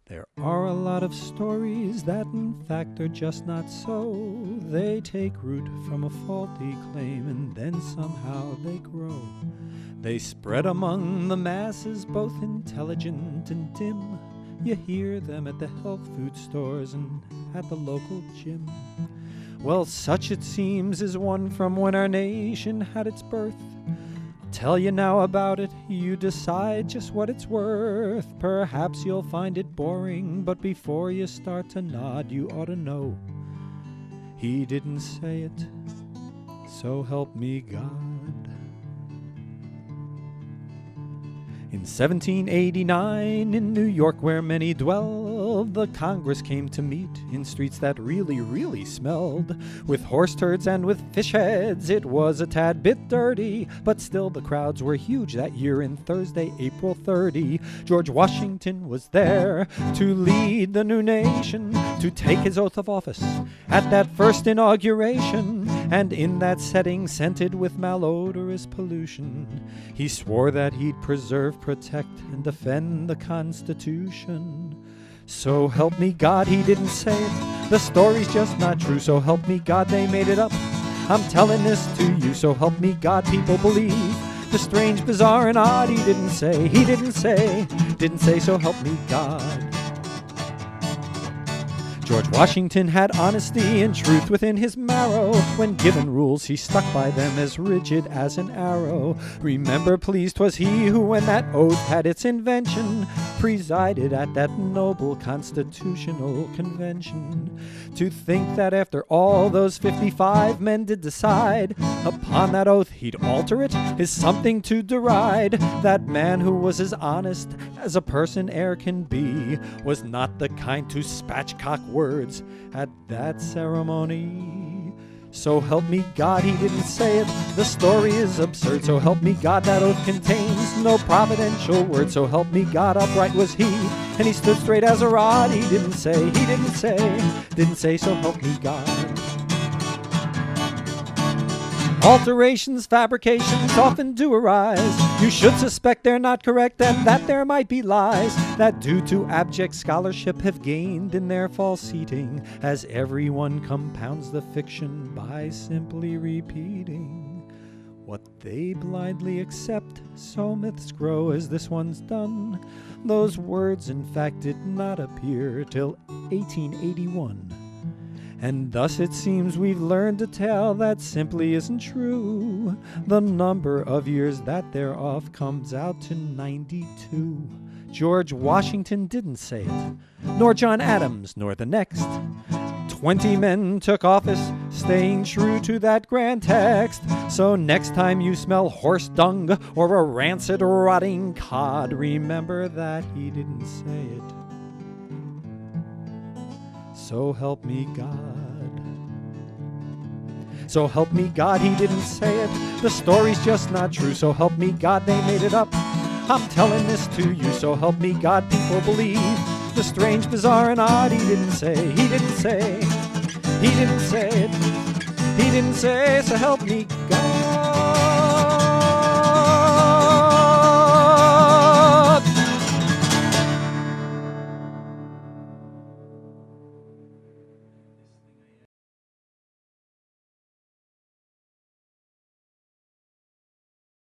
There are a lot of stories that in fact are just not so. They take root from a faulty claim and then somehow they grow. They spread among the masses, both intelligent and dim. You hear them at the health food stores and at the local gym. Well, such it seems is one from when our nation had its birth. I'll tell you now about it, you decide just what it's worth. Perhaps you'll find it boring, but before you start to nod, you ought to know he didn't say it, so help me God. In 1789, in New York where many dwell, the Congress came to meet in streets that really, really smelled. With horse turds and with fish heads, it was a tad bit dirty, but still the crowds were huge that year. In Thursday, April 30, George Washington was there to lead the new nation, to take his oath of office at that first inauguration. And in that setting, scented with malodorous pollution, he swore that he'd preserve, protect, and defend the Constitution. So help me God, he didn't say it. The story's just not true. So help me God, they made it up. I'm telling this to you. So help me God, people believe the strange, bizarre, and odd. He didn't say, so help me God. George Washington had honesty and truth within his marrow. When given rules, he stuck by them as rigid as an arrow. Remember, please, 'twas he who, when that oath had its invention, presided at that noble constitutional convention. To think that after all those 55 men did decide upon that oath he'd alter it is something to deride. That man who was as honest as a person e'er can be was not the kind to spatchcock words at that ceremony. So help me God, he didn't say it. The story is absurd. So help me God, that oath contains no providential word. So help me God, upright was he, and he stood straight as a rod. He didn't say, so help me God. Alterations, fabrications often do arise. You should suspect they're not correct and that there might be lies that due to abject scholarship have gained in their false seating, as everyone compounds the fiction by simply repeating what they blindly accept. So myths grow as this one's done. Those words in fact did not appear till 1881. And thus it seems we've learned to tell that simply isn't true. The number of years that they're off comes out to 92. George Washington didn't say it, nor John Adams, nor the next. 20 men took office, staying true to that grand text. So next time you smell horse dung or a rancid rotting cod, remember that he didn't say it. So help me God. So help me God, he didn't say it. The story's just not true. So help me God, they made it up. I'm telling this to you. So help me God, people believe the strange, bizarre, and odd. He didn't say it. He didn't say, so help me God.